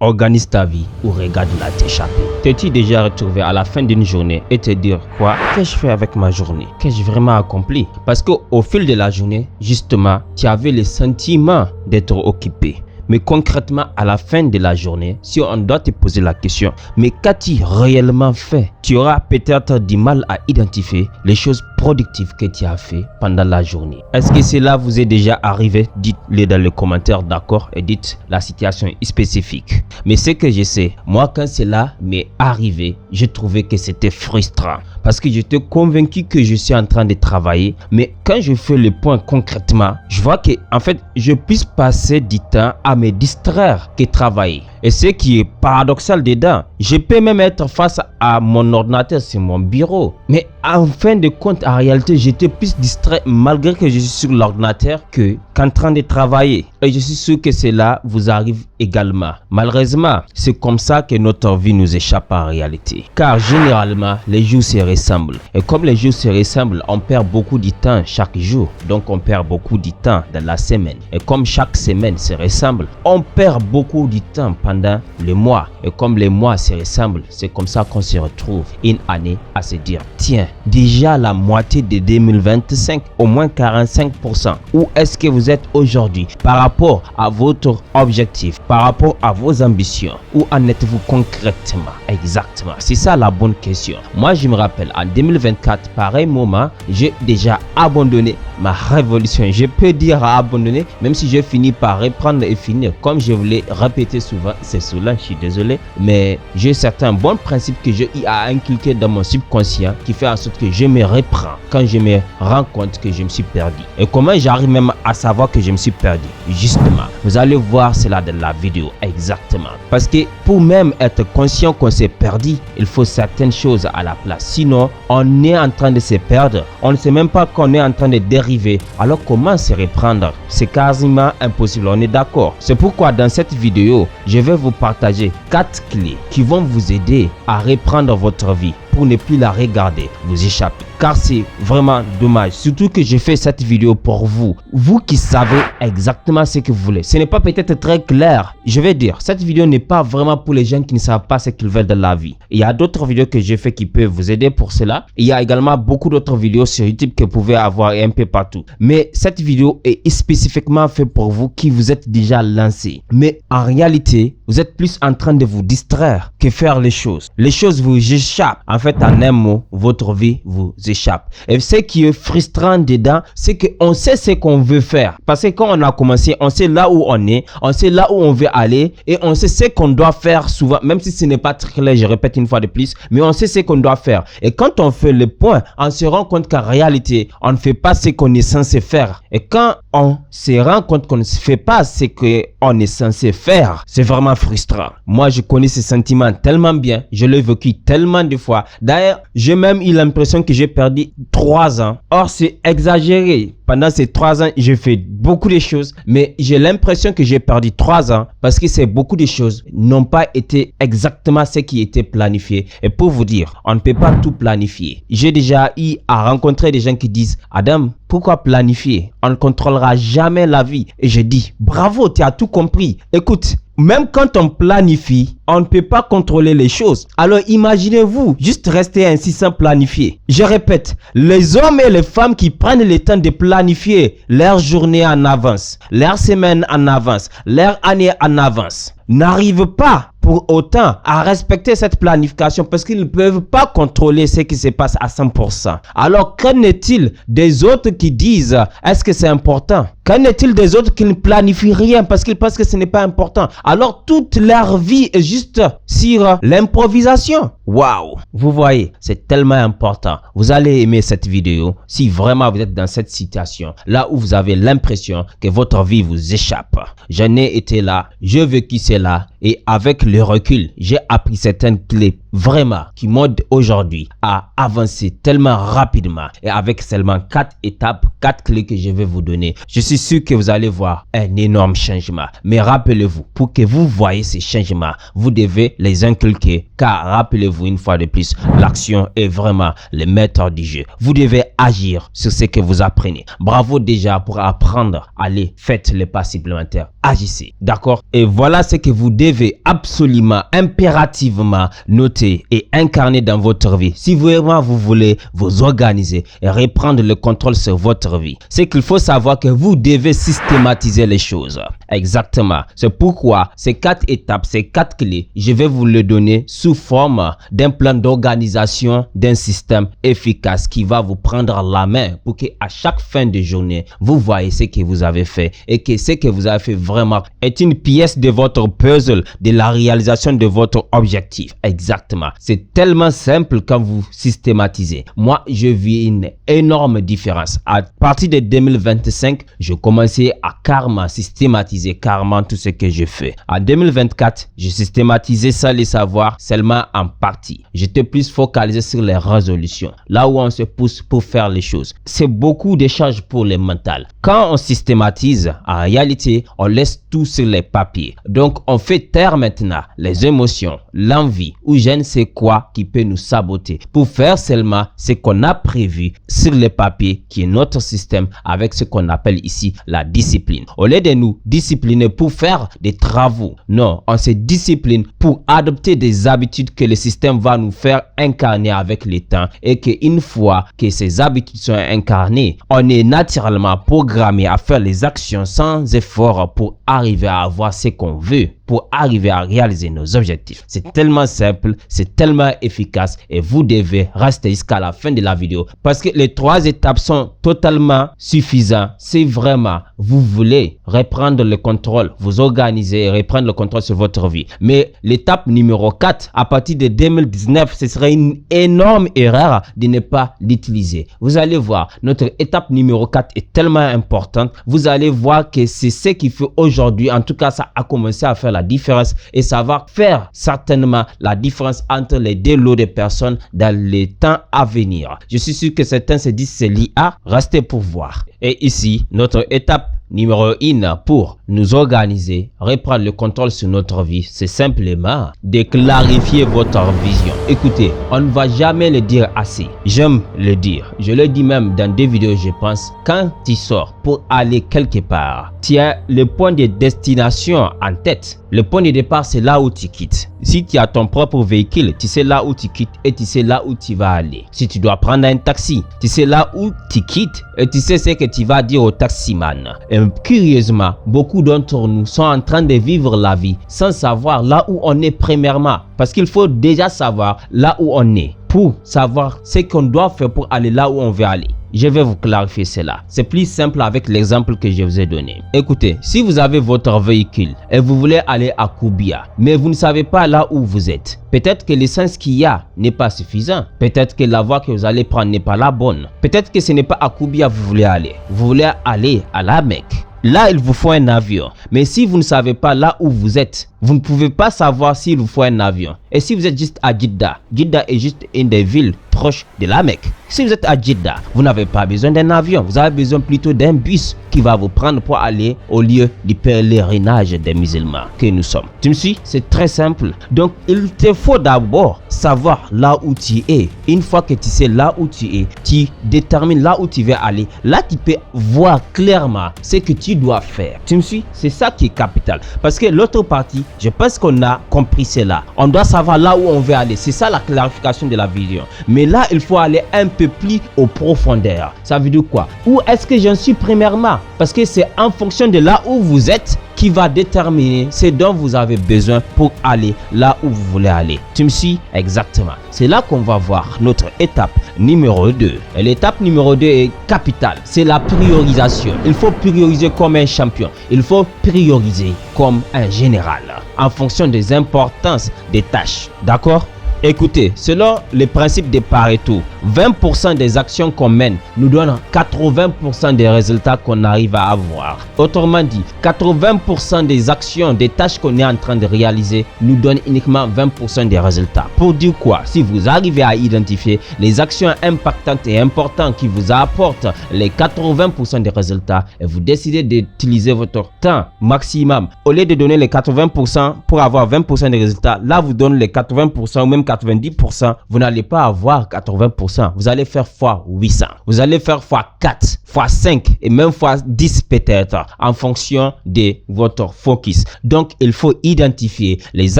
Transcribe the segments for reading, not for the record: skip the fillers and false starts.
Organise ta vie ou regarde-la t'échapper. T'es-tu déjà retrouvé à la fin d'une journée et te dire quoi? Qu'ai-je fait avec ma journée? Qu'ai-je vraiment accompli? Parce qu'au fil de la journée, justement, tu avais le sentiment d'être occupé. Mais concrètement, à la fin de la journée, si on doit te poser la question, mais qu'as-tu réellement fait? Tu auras peut-être du mal à identifier les choses productives que tu as fait pendant la journée. Est-ce que cela vous est déjà arrivé? Dites-le dans les commentaires, d'accord? Et dites la situation spécifique. Mais ce que je sais, moi quand cela m'est arrivé, j'ai trouvé que c'était frustrant. Parce que j'étais convaincu que je suis en train de travailler. Mais quand je fais le point concrètement, je vois que en fait, je puisse passer du temps à me distraire que travailler. Et ce qui est paradoxal dedans, je peux même être face à mon ordinateur sur mon bureau. Mais en fin de compte, en réalité, j'étais plus distrait malgré que je suis sur l'ordinateur qu'en train de travailler. Et je suis sûr que cela vous arrive également. Malheureusement, c'est comme ça que notre vie nous échappe en réalité. Car généralement, les jours se ressemblent. Et comme les jours se ressemblent, on perd beaucoup de temps chaque jour. Donc on perd beaucoup de temps dans la semaine. Et comme chaque semaine se ressemble, on perd beaucoup de temps pendant le mois. Et comme les mois se ressemblent, c'est comme ça qu'on se retrouve une année à se dire, tiens, déjà la moitié de 2025, au moins 45%. Où est-ce que vous êtes aujourd'hui par rapport à votre objectif, par rapport à vos ambitions? Où en êtes-vous concrètement? Exactement, c'est ça la bonne question. Moi, je me rappelle, en 2024, pareil moment, j'ai déjà abandonné ma révolution. Je peux dire abandonner, même si j'ai fini par reprendre et finir. Comme je vous l'ai répété souvent, c'est cela, je suis désolé, mais j'ai certains bons principes que j'ai à inculquer dans mon subconscient qui fait en sorte que je me reprends quand je me rends compte que je me suis perdu. Et comment j'arrive même à savoir que je me suis perdu? Justement, vous allez voir cela dans la vidéo exactement. Parce que pour même être conscient qu'on s'est perdu, il faut certaines choses à la place. Sinon, on est en train de se perdre. On ne sait même pas qu'on est en train de dériver. Alors comment se reprendre? C'est quasiment impossible, on est d'accord. C'est pourquoi dans cette vidéo, je vais vous partager 4 clés qui vont vous aider à reprendre votre vie pour ne plus la regarder vous échapper. Car c'est vraiment dommage. Surtout que je fais cette vidéo pour vous. Vous qui savez exactement ce que vous voulez. Ce n'est pas peut-être très clair. Je vais dire, cette vidéo n'est pas vraiment pour les gens qui ne savent pas ce qu'ils veulent dans la vie. Il y a d'autres vidéos que j'ai fait qui peuvent vous aider pour cela. Il y a également beaucoup d'autres vidéos sur YouTube que vous pouvez avoir un peu partout. Mais cette vidéo est spécifiquement faite pour vous qui vous êtes déjà lancé. Mais en réalité, vous êtes plus en train de vous distraire que faire les choses. Les choses vous échappent. En fait, en un mot, votre vie vous échappe. Et ce qui est frustrant dedans, c'est qu'on sait ce qu'on veut faire. Parce que quand on a commencé, on sait là où on est, on sait là où on veut aller et on sait ce qu'on doit faire souvent, même si ce n'est pas très clair, je répète une fois de plus, mais on sait ce qu'on doit faire. Et quand on fait le point, on se rend compte qu'en réalité, on ne fait pas ce qu'on est censé faire. Et quand on se rend compte qu'on ne fait pas ce qu'on est censé faire, c'est vraiment frustrant. Moi, je connais ce sentiment tellement bien, je l'ai vécu tellement de fois. D'ailleurs, j'ai même eu l'impression que j'ai perdu 3 ans. Or, c'est exagéré. Pendant ces 3 ans, j'ai fait beaucoup de choses, mais j'ai l'impression que j'ai perdu 3 ans parce que ces beaucoup de choses n'ont pas été exactement ce qui était planifié. Et pour vous dire, on ne peut pas tout planifier. J'ai déjà eu à rencontrer des gens qui disent, Adam, pourquoi planifier? On ne contrôlera jamais la vie. Et je dis, bravo, tu as tout compris. Écoute, même quand on planifie, on ne peut pas contrôler les choses. Alors imaginez-vous juste rester ainsi sans planifier. Je répète, les hommes et les femmes qui prennent le temps de planifier leur journée en avance, leur semaine en avance, leur année en avance, n'arrivent pas pour autant à respecter cette planification parce qu'ils ne peuvent pas contrôler ce qui se passe à 100%. Alors qu'en est-il des autres qui disent est-ce que c'est important? Qu'en est-il des autres qui ne planifient rien parce qu'ils pensent que ce n'est pas important? Alors toute leur vie est juste sur l'improvisation. Waouh! Vous voyez, c'est tellement important. Vous allez aimer cette vidéo si vraiment vous êtes dans cette situation, là où vous avez l'impression que votre vie vous échappe. Je n'ai été là, j'ai vécu cela et avec le le recul, j'ai appris certaines clés vraiment qui m'aident aujourd'hui à avancer tellement rapidement et avec seulement 4 étapes, 4 clés que je vais vous donner. Je suis sûr que vous allez voir un énorme changement. Mais rappelez-vous, pour que vous voyez ces changements, vous devez les inculquer car rappelez-vous une fois de plus, l'action est vraiment le maître du jeu. Vous devez agir sur ce que vous apprenez. Bravo déjà pour apprendre. Allez, faites les pas supplémentaires. Agissez, d'accord? Et voilà ce que vous devez absolument, impérativement noter et incarner dans votre vie. Si vraiment vous voulez vous organiser et reprendre le contrôle sur votre vie, c'est qu'il faut savoir que vous devez systématiser les choses. Exactement. C'est pourquoi ces 4 étapes, ces 4 clés, je vais vous les donner sous forme d'un plan d'organisation, d'un système efficace qui va vous prendre la main pour que à chaque fin de journée, vous voyez ce que vous avez fait et que ce que vous avez fait vraiment est une pièce de votre puzzle de la réalisation de votre objectif. Exactement. C'est tellement simple quand vous systématisez. Moi, je vis une énorme différence. À partir de 2025, je commençais à carrément systématiser carrément tout ce que je fais. En 2024, je systématisais ça, les savoirs seulement en partie. J'étais plus focalisé sur les résolutions. Là où on se pousse pour faire les choses. C'est beaucoup de charges pour le mental. Quand on systématise, en réalité, on laisse tout sur les papiers. Donc, on fait taire maintenant les émotions, l'envie ou je ne sais quoi qui peut nous saboter pour faire seulement ce qu'on a prévu sur les papiers qui est notre système avec ce qu'on appelle ici la discipline. Au lieu de nous discipliner pour faire des travaux, non, on se discipline pour adopter des habitudes que le système va nous faire incarner avec le temps et qu'une fois que ces habitudes sont incarnées, on est naturellement programmé à faire les actions sans effort pour arriver à avoir ce qu'on veut, pour arriver à réaliser nos objectifs. C'est tellement simple, c'est tellement efficace et vous devez rester jusqu'à la fin de la vidéo parce que les 3 étapes sont totalement suffisantes si vraiment vous voulez reprendre le contrôle, vous organiser et reprendre le contrôle sur votre vie. Mais l'étape numéro 4, à partir de 2019, ce serait une énorme erreur de ne pas l'utiliser. Vous allez voir, notre étape numéro 4 est tellement importante. Vous allez voir que c'est ce qui fait aujourd'hui, en tout cas ça a commencé à faire la différence et ça va faire certainement la différence entre les 2 lots de personnes dans les temps à venir. Je suis sûr que certains se disent c'est l'IA, restez pour voir. Et ici, notre étape numéro 1 pour nous organiser, reprendre le contrôle sur notre vie, c'est simplement de clarifier votre vision. Écoutez, on ne va jamais le dire assez. J'aime le dire. Je le dis même dans des vidéos, je pense. Quand tu sors pour aller quelque part, tu as le point de destination en tête. Le point de départ, c'est là où tu quittes. Si tu as ton propre véhicule, tu sais là où tu quittes et tu sais là où tu vas aller. Si tu dois prendre un taxi, tu sais là où tu quittes et tu sais ce que tu vas dire au taximan. Et curieusement, beaucoup d'entre nous sont en train de vivre la vie sans savoir là où on est premièrement. Parce qu'il faut déjà savoir là où on est pour savoir ce qu'on doit faire pour aller là où on veut aller. Je vais vous clarifier cela. C'est plus simple avec l'exemple que je vous ai donné. Écoutez, si vous avez votre véhicule et vous voulez aller à Koubia, mais vous ne savez pas là où vous êtes, peut-être que l'essence qu'il y a n'est pas suffisant. Peut-être que la voie que vous allez prendre n'est pas la bonne. Peut-être que ce n'est pas à Koubia que vous voulez aller. Vous voulez aller à la Mecque. Là, il vous faut un avion. Mais si vous ne savez pas là où vous êtes, vous ne pouvez pas savoir s'il vous faut un avion. Et si vous êtes juste à Jeddah, Jeddah est juste une des villes proches de la Mecque. Si vous êtes à Jeddah, vous n'avez pas besoin d'un avion. Vous avez besoin plutôt d'un bus qui va vous prendre pour aller au lieu du pèlerinage des musulmans que nous sommes. Tu me suis? C'est très simple. Donc, il te faut d'abord savoir là où tu es. Une fois que tu sais là où tu es, tu détermines là où tu veux aller. Là, tu peux voir clairement ce que tu dois faire. Tu me suis? C'est ça qui est capital. Parce que l'autre partie, je pense qu'on a compris cela. On doit savoir là où on veut aller. C'est ça la clarification de la vision. Mais là, il faut aller un peu plus au profondeur. Ça veut dire quoi? Où est-ce que j'en suis premièrement? Parce que c'est en fonction de là où vous êtes qui va déterminer ce dont vous avez besoin pour aller là où vous voulez aller. Tu me suis? Exactement. C'est là qu'on va voir notre étape numéro 2. Et l'étape numéro 2 est capitale. C'est la priorisation. Il faut prioriser comme un champion. Il faut prioriser comme un général en fonction des importances des tâches. D'accord? Écoutez, selon le principe de Pareto, 20% des actions qu'on mène nous donnent 80% des résultats qu'on arrive à avoir. Autrement dit, 80% des actions, des tâches qu'on est en train de réaliser nous donnent uniquement 20% des résultats. Pour dire quoi? Si vous arrivez à identifier les actions impactantes et importantes qui vous apportent les 80% des résultats et vous décidez d'utiliser votre temps maximum, au lieu de donner les 80% pour avoir 20% des résultats, là vous donnez les 80% ou même 90%, vous n'allez pas avoir 80%. Vous allez faire fois 800. Vous allez faire fois 4, fois 5 et même fois 10 peut-être en fonction de votre focus. Donc, il faut identifier les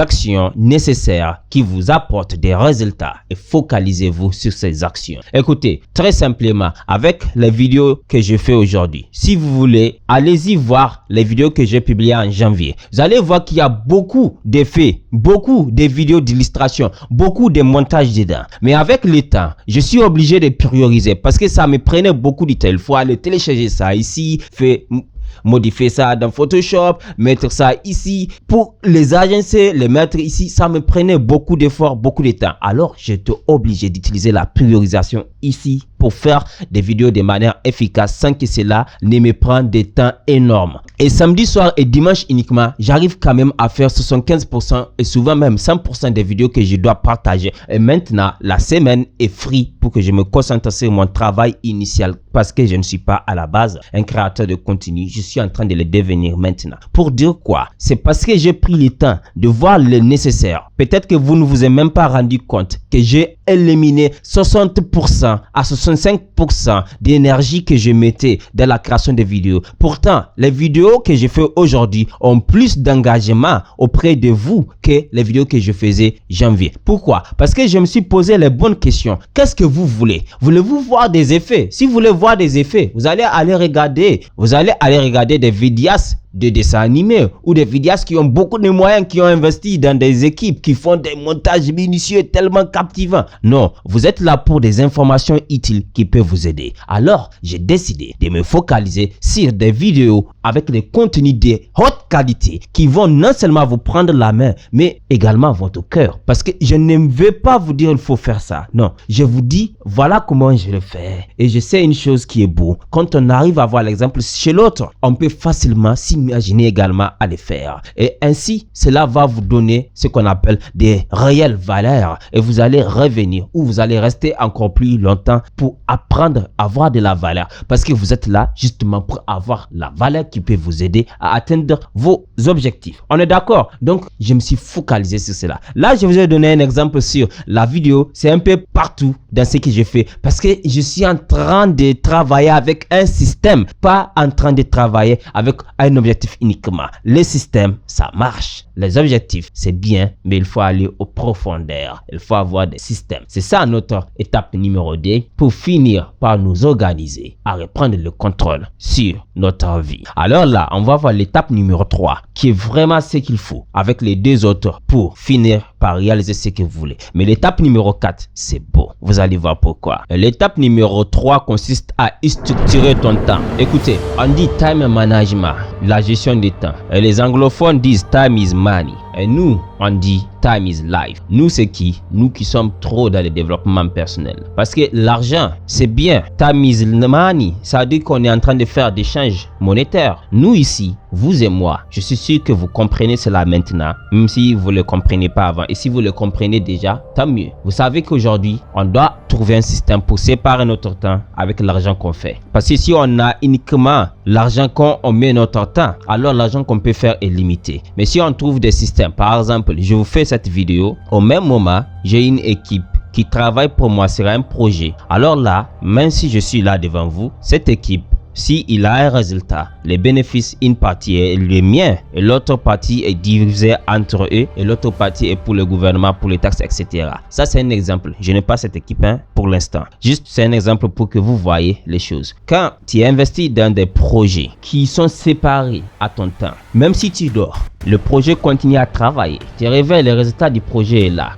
actions nécessaires qui vous apportent des résultats et focalisez-vous sur ces actions. Écoutez, très simplement, avec les vidéos que je fais aujourd'hui, si vous voulez, allez-y voir les vidéos que j'ai publiées en janvier. Vous allez voir qu'il y a beaucoup d'effets, beaucoup de vidéos d'illustration, beaucoup de montages dedans. Mais avec le temps, je suis obligé de prioriser parce que ça me prenait beaucoup de temps. Il faut aller télécharger ça ici, modifier ça dans Photoshop, mettre ça ici pour les agencer, les mettre ici. Ça me prenait beaucoup d'efforts, beaucoup de temps. Alors, j'étais obligé d'utiliser la priorisation ici pour faire des vidéos de manière efficace sans que cela ne me prenne des temps énormes. Et samedi soir et dimanche uniquement, j'arrive quand même à faire 75% et souvent même 100% des vidéos que je dois partager. Et maintenant, la semaine est free pour que je me concentre sur mon travail initial parce que je ne suis pas à la base un créateur de contenu. Je suis en train de le devenir maintenant. Pour dire quoi? C'est parce que j'ai pris le temps de voir le nécessaire. Peut-être que vous ne vous êtes même pas rendu compte que j'ai éliminé 60% à 65% d'énergie que je mettais dans la création de vidéos. Pourtant, les vidéos que je fais aujourd'hui ont plus d'engagement auprès de vous que les vidéos que je faisais janvier. Pourquoi? Parce que je me suis posé les bonnes questions. Qu'est-ce que vous voulez? Voulez-vous voir des effets? Si vous voulez voir des effets, vous allez aller regarder des vidéastes de dessins animés ou des vidéastes qui ont beaucoup de moyens, qui ont investi dans des équipes, qui font des montages minutieux tellement captivants. Non, vous êtes là pour des informations utiles qui peuvent vous aider. Alors, j'ai décidé de me focaliser sur des vidéos avec des contenus de haute qualité qui vont non seulement vous prendre la main, mais également votre cœur. Parce que je ne vais pas vous dire il faut faire ça. Non, je vous dis voilà comment je le fais. Et je sais une chose qui est beau. Quand on arrive à voir l'exemple chez l'autre, on peut facilement s'imaginer également à le faire. Et ainsi, cela va vous donner ce qu'on appelle des réelles valeurs. Et vous allez revenir ou vous allez rester encore plus longtemps pour apprendre à avoir de la valeur. Parce que vous êtes là justement pour avoir la valeur qui peut vous aider à atteindre vos objectifs. On est d'accord? Donc, je me suis focalisé sur cela. Là, je vous ai donné un exemple sur la vidéo. C'est un peu partout dans ce que je fais. Parce que je suis en train de travailler avec un système, pas en train de travailler avec un objectif uniquement. Les systèmes, ça marche. Les objectifs, c'est bien, mais il faut aller aux profondeurs. Il faut avoir des systèmes. C'est ça notre étape numéro 2 pour finir par nous organiser à reprendre le contrôle sur notre vie. Alors là, on va voir l'étape numéro 3 qui est vraiment ce qu'il faut avec les deux autres pour finir par réaliser ce que vous voulez. Mais l'étape numéro 4, c'est beau. Vous allez voir pourquoi. L'étape numéro 3 consiste à structurer ton temps. Écoutez, on dit time management, la gestion du temps. Et les anglophones disent time is money. Et nous, on dit time is life. Nous, c'est qui? Nous qui sommes trop dans le développement personnel. Parce que l'argent, c'est bien. Time is money. Ça veut dire qu'on est en train de faire des échanges monétaires. Nous ici, vous et moi, je suis sûr que vous comprenez cela maintenant, même si vous ne le comprenez pas avant. Et si vous le comprenez déjà, tant mieux. Vous savez qu'aujourd'hui, on doit trouver un système pour séparer notre temps avec l'argent qu'on fait. Parce que si on a uniquement l'argent qu'on met notre temps, alors l'argent qu'on peut faire est limité. Mais si on trouve des systèmes, par exemple, je vous fais cette vidéo, au même moment, j'ai une équipe qui travaille pour moi sur un projet. Alors là, même si je suis là devant vous, cette équipe, si il a un résultat, les bénéfices, une partie est le mien et l'autre partie est divisée entre eux et l'autre partie est pour le gouvernement, pour les taxes, etc. Ça, c'est un exemple. Je n'ai pas cette équipe pour l'instant. Juste, c'est un exemple pour que vous voyez les choses. Quand tu investis dans des projets qui sont séparés à ton temps, même si tu dors, le projet continue à travailler. Tu réveilles, le résultat du projet est là.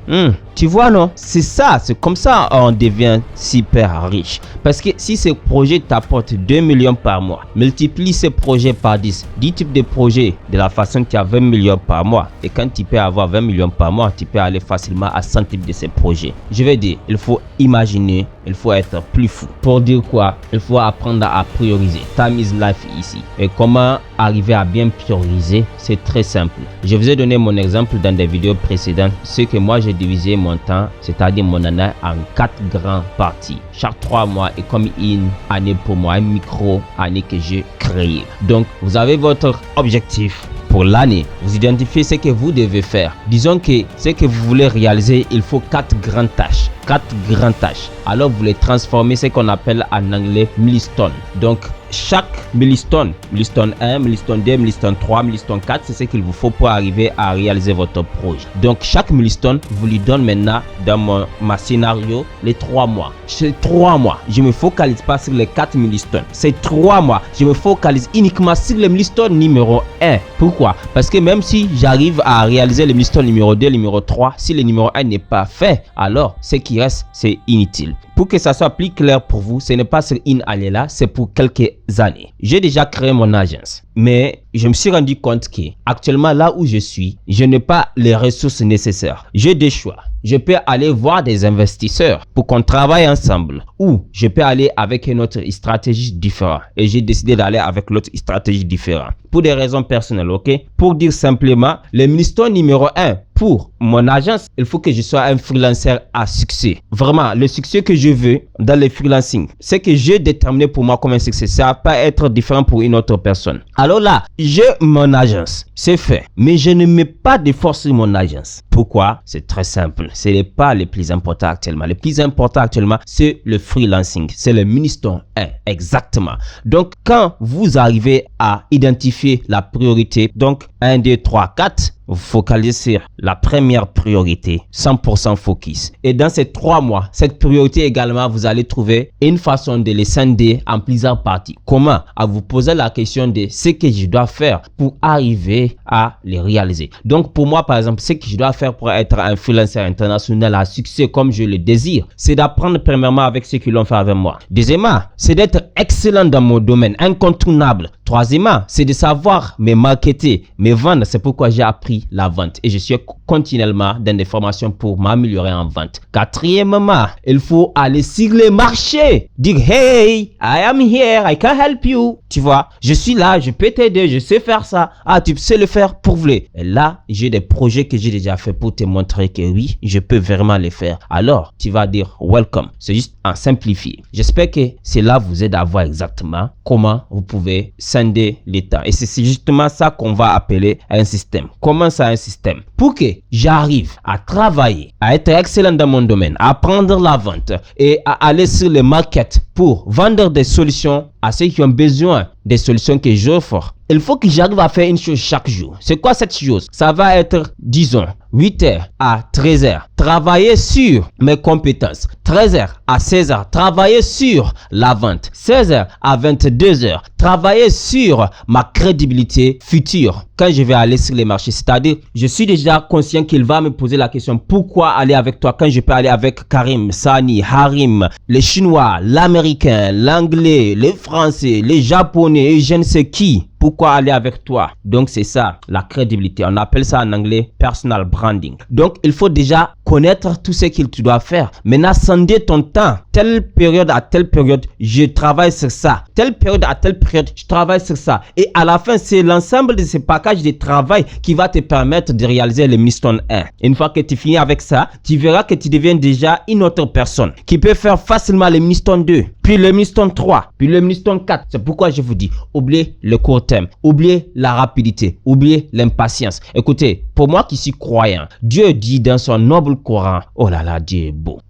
Tu vois, non? C'est ça, c'est comme ça on devient super riche. Parce que si ce projet t'apporte 2 millions par mois, multiplie ce projet par 10 types de projets de la façon que tu as 20 millions par mois. Et quand tu peux avoir 20 millions par mois, tu peux aller facilement à 100 types de ces projets. Je vais dire, il faut imaginer, il faut être plus fou. Pour dire quoi? Il faut apprendre à prioriser. Time is life ici. Et comment arriver à bien prioriser? C'est très simple. Je vous ai donné mon exemple dans des vidéos précédentes. Ce que moi j'ai divisé mon temps, c'est-à-dire mon année, en 4 grandes parties. Chaque 3 mois est comme une année pour moi, une micro-année que j'ai créée. Donc, vous avez votre objectif pour l'année. Vous identifiez ce que vous devez faire. Disons que ce que vous voulez réaliser, il faut 4 grandes tâches. 4 grandes tâches. Alors, vous les transformez ce qu'on appelle en anglais milestone. Donc, chaque milestone, milestone 1, milestone 2, milestone 3, milestone 4, c'est ce qu'il vous faut pour arriver à réaliser votre projet. Donc, chaque milestone vous lui donne maintenant, dans ma scénario, les 3 mois. C'est 3 mois. Je me focalise pas sur les 4 milestones. C'est 3 mois. Je me focalise uniquement sur le milestone numéro 1. Pourquoi? Parce que même si j'arrive à réaliser le milestone numéro 2, numéro 3, si le numéro 1 n'est pas fait, alors ce qui reste, c'est inutile. Pour que ça soit plus clair pour vous, ce n'est pas sur une année là, c'est pour quelques années. J'ai déjà créé mon agence, mais je me suis rendu compte que actuellement là où je suis, je n'ai pas les ressources nécessaires. J'ai des choix. Je peux aller voir des investisseurs pour qu'on travaille ensemble, ou je peux aller avec une autre stratégie différente. Et j'ai décidé d'aller avec l'autre stratégie différente pour des raisons personnelles, ok? Pour dire simplement, le milestone numéro 1 pour mon agence, il faut que je sois un freelancer à succès. Vraiment, le succès que je veux dans le freelancing, c'est que j'ai déterminé pour moi comme un succès. Ça va pas être différent pour une autre personne. Alors là, j'ai mon agence, c'est fait. Mais je ne mets pas d'effort sur mon agence. Pourquoi? C'est très simple. Ce n'est pas le plus important actuellement. Le plus important actuellement, c'est le freelancing. C'est le milestone 1. Exactement. Donc, quand vous arrivez à identifier la priorité, donc 1, 2, 3, 4, vous focalisez sur la première priorité, 100% focus. Et dans ces 3 mois, cette priorité également, vous allez trouver une façon de les scinder en plusieurs parties. Comment? À vous poser la question de ce que je dois faire pour arriver à les réaliser. Donc pour moi, par exemple, ce que je dois faire pour être un freelancer international à succès comme je le désire, c'est d'apprendre premièrement avec ceux qui l'ont fait avec moi. Deuxièmement, c'est d'être excellent dans mon domaine, incontournable. Troisièmement, c'est de savoir me marketer, me vendre. C'est pourquoi j'ai appris la vente et je suis continuellement dans des formations pour m'améliorer en vente. Quatrièmement, il faut aller sur le marché, dire hey, I am here, I can help you. Tu vois, je suis là, je peux t'aider, je sais faire ça. Ah, tu sais le faire pour vous. Et là, j'ai des projets que j'ai déjà fait pour te montrer que oui, je peux vraiment les faire. Alors, tu vas dire welcome. C'est juste en simplifié. J'espère que cela vous aide à voir exactement comment vous pouvez scinder les temps. Et c'est justement ça qu'on va appeler un système. Comment ça un système? Pour que j'arrive à travailler, à être excellent dans mon domaine, à apprendre la vente et à aller sur le market pour vendre des solutions à ceux qui ont besoin des solutions que j'offre, il faut que j'arrive à faire une chose chaque jour. C'est quoi cette chose? Ça va être, disons, 8h à 13h, travailler sur mes compétences. 13h à 16h, travailler sur la vente. 16h à 22h, travailler sur ma crédibilité future quand je vais aller sur les marchés. C'est-à-dire, je suis déjà conscient qu'il va me poser la question, pourquoi aller avec toi quand je peux aller avec Karim, Sani, Harim, les Chinois, l'Américain, l'Anglais, les Français, les Japonais et je ne sais qui. Pourquoi aller avec toi? Donc c'est ça, la crédibilité. On appelle ça en anglais personal branding. Donc il faut déjà connaître tout ce que tu dois faire. Maintenant, scinder ton temps. Telle période à telle période, je travaille sur ça. Telle période à telle période, je travaille sur ça. Et à la fin, c'est l'ensemble de ces packages de travail qui va te permettre de réaliser le milestone 1. Une fois que tu finis avec ça, tu verras que tu deviens déjà une autre personne qui peut faire facilement le milestone 2, puis le milestone 3, puis le milestone 4. C'est pourquoi je vous dis, oubliez le court terme, oubliez la rapidité, oubliez l'impatience. Écoutez, pour moi qui suis croyant, Dieu dit dans son noble Coran, oh là là, Dieu est beau.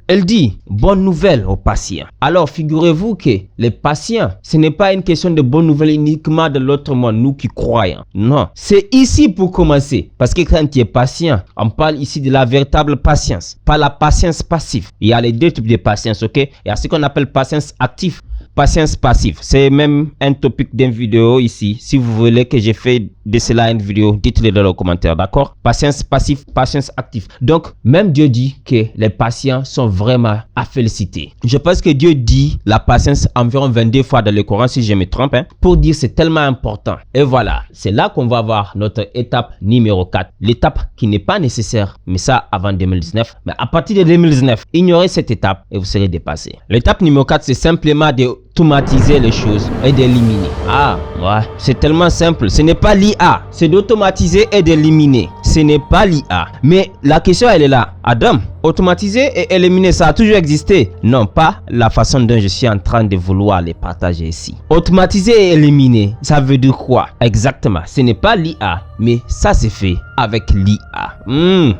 Elle dit, bonne nouvelle aux patients. Alors, figurez-vous que les patients, ce n'est pas une question de bonne nouvelle uniquement de l'autre monde, nous qui croyons. Non, c'est ici pour commencer. Parce que quand tu es patient, on parle ici de la véritable patience, pas la patience passive. Il y a les deux types de patience, ok? Il y a ce qu'on appelle patience active. Patience passive, c'est même un topic d'une vidéo ici. Si vous voulez que je fasse de cela une vidéo, dites-le dans les commentaires, d'accord? Patience passive, patience active. Donc, même Dieu dit que les patients sont vraiment à féliciter. Je pense que Dieu dit la patience environ 22 fois dans le Coran, si je me trompe, pour dire c'est tellement important. Et voilà, c'est là qu'on va voir notre étape numéro 4. L'étape qui n'est pas nécessaire, mais ça avant 2019. Mais à partir de 2019, ignorez cette étape et vous serez dépassé. L'étape numéro 4, c'est simplement d'automatiser les choses et d'éliminer. Ah, ouais, c'est tellement simple. Ce n'est pas l'IA, c'est d'automatiser et d'éliminer. Ce n'est pas l'IA. Mais la question, elle est là. Adam, automatiser et éliminer, ça a toujours existé. Non, pas la façon dont je suis en train de vouloir les partager ici. Automatiser et éliminer, ça veut dire quoi? Exactement, ce n'est pas l'IA, mais ça c'est fait avec l'IA.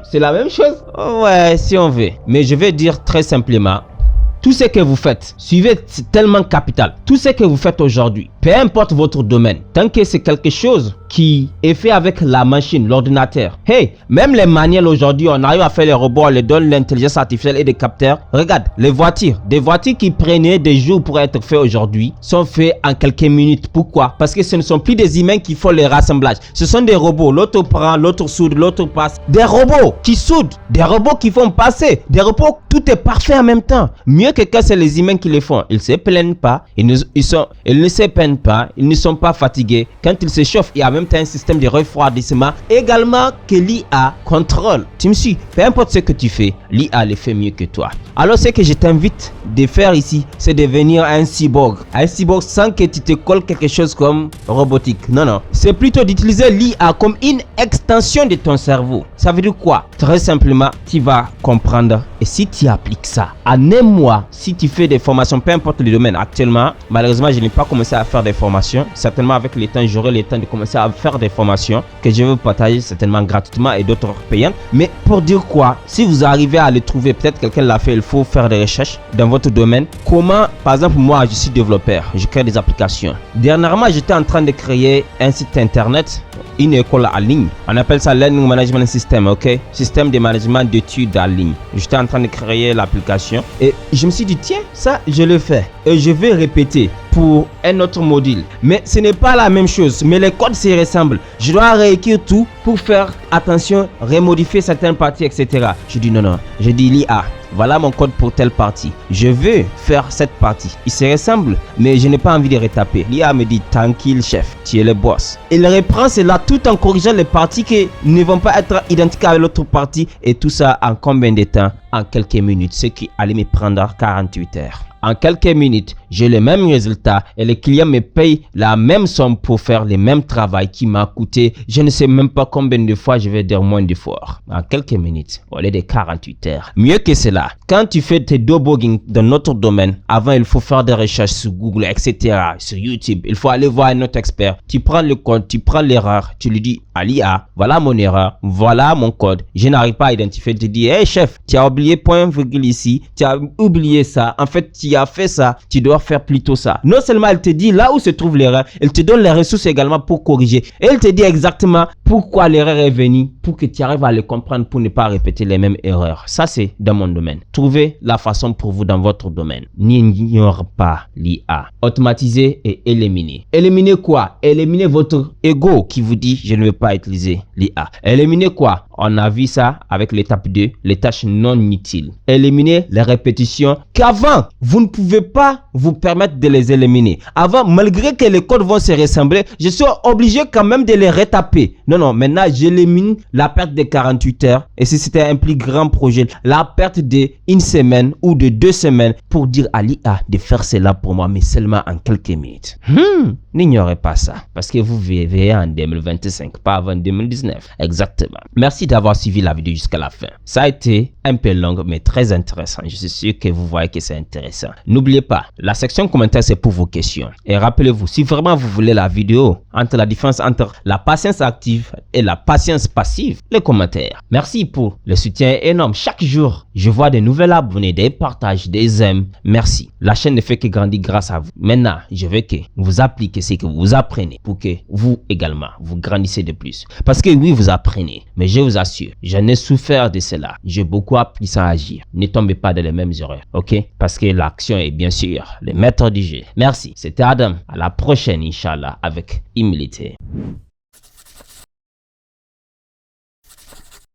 C'est la même chose? Ouais, si on veut. Mais je vais dire très simplement, tout ce que vous faites, suivez, c'est tellement capital. Tout ce que vous faites aujourd'hui, peu importe votre domaine, tant que c'est quelque chose qui est fait avec la machine, l'ordinateur. Hey, même les manuels aujourd'hui, on arrive à faire les robots, on les donne l'intelligence artificielle et des capteurs. Regarde, les voitures, des voitures qui prenaient des jours pour être faits aujourd'hui, sont faits en quelques minutes. Pourquoi? Parce que ce ne sont plus des humains qui font les rassemblages. Ce sont des robots. L'autre prend, l'autre soude, l'autre passe. Des robots qui soudent, des robots qui font passer, des robots, tout est parfait en même temps. Mieux que quand c'est les humains qui les font. Ils ne se plaignent pas, ils ne se peignent pas, ils ne sont pas fatigués. Quand ils se chauffent, il y a même un système de refroidissement également que l'IA contrôle. Tu me suis? Peu importe ce que tu fais, l'IA le fait mieux que toi. Alors ce que je t'invite de faire ici, c'est de devenir un cyborg. Un cyborg sans que tu te colles quelque chose comme robotique. Non, non. C'est plutôt d'utiliser l'IA comme une extension de ton cerveau. Ça veut dire quoi? Très simplement, tu vas comprendre. Et si tu appliques ça, en un mois, si tu fais des formations, peu importe le domaine, actuellement, malheureusement, je n'ai pas commencé à faire des formations. Certainement, avec le temps, j'aurai le temps de commencer à faire des formations que je vais partager certainement gratuitement et d'autres payantes. Mais pour dire quoi? Si vous arrivez à les trouver, peut-être quelqu'un l'a fait, il faut faire des recherches dans votre domaine. Comment, par exemple, moi, je suis développeur, je crée des applications. Dernièrement, j'étais en train de créer un site internet, une école en ligne. On appelle ça Learning Management System, ok? Système de management d'études en ligne. J'étais en train de créer l'application et je me suis dit, tiens, ça, je le fais. Et je vais répéter pour un autre module. Mais ce n'est pas la même chose. Mais les codes se ressemblent. Je dois réécrire tout pour faire attention, remodifier certaines parties, etc. Je dis non, non. Je dis l'IA. Voilà mon code pour telle partie. Je veux faire cette partie. Il se ressemble, mais je n'ai pas envie de retaper. L'IA me dit, tranquille chef, tu es le boss. Il reprend cela tout en corrigeant les parties qui ne vont pas être identiques à l'autre partie. Et tout ça en combien de temps? En quelques minutes, ce qui allait me prendre 48 heures. En quelques minutes, j'ai le même résultat et le client me paye la même somme pour faire le même travail qui m'a coûté, je ne sais même pas combien de fois, je vais dire moins d'efforts. En quelques minutes, au lieu de 48 heures. Mieux que cela, quand tu fais tes debugging dans notre domaine, avant il faut faire des recherches sur Google, etc., sur YouTube, il faut aller voir un autre expert. Tu prends le code, tu prends l'erreur, tu lui dis à l'IA, voilà mon erreur, voilà mon code, je n'arrive pas à identifier, tu dis, hey chef, tu as oublié point virgule ici, tu as oublié ça, en fait tu as fait ça, tu dois faire plutôt ça. Non seulement elle te dit là où se trouve l'erreur, elle te donne les ressources également pour corriger. Et elle te dit exactement pourquoi l'erreur est venue, pour que tu arrives à le comprendre, pour ne pas répéter les mêmes erreurs. Ça c'est dans mon domaine. Trouvez la façon pour vous dans votre domaine. N'ignore pas l'IA. Automatiser et éliminer. Éliminer quoi? Éliminer votre ego qui vous dit je ne veux pas utiliser l'IA. Éliminer quoi? On a vu ça avec l'étape 2, les tâches non utiles. Éliminer les répétitions qu'avant, vous ne pouvez pas vous permettre de les éliminer. Avant, malgré que les codes vont se ressembler, je suis obligé quand même de les retaper. Non, non, maintenant, j'élimine la perte de 48 heures. Et si c'était un plus grand projet, la perte d'une semaine ou de 2 semaines pour dire à l'IA de faire cela pour moi, mais seulement en quelques minutes. N'ignorez pas ça, parce que vous verrez en 2025, pas avant 2019. Exactement. Merci d'avoir suivi la vidéo jusqu'à la fin. Ça a été un peu long, mais très intéressant. Je suis sûr que vous voyez que c'est intéressant. N'oubliez pas, la section commentaires, c'est pour vos questions. Et rappelez-vous, si vraiment vous voulez la vidéo entre la différence entre la patience active et la patience passive, les commentaires. Merci pour le soutien énorme. Chaque jour, je vois des nouvelles abonnés, des partages, des aimes. Merci. La chaîne ne fait que grandir grâce à vous. Maintenant, je veux que vous appliquez ce que vous apprenez pour que vous également, vous grandissez de plus. Parce que oui, vous apprenez, mais je vous assure, j'en ai souffert de cela. J'ai beaucoup appris sans agir. Ne tombez pas dans les mêmes erreurs, ok? Parce que l'action est bien sûr le maître du jeu. Merci. C'était Adam. À la prochaine, Inch'Allah, avec humilité.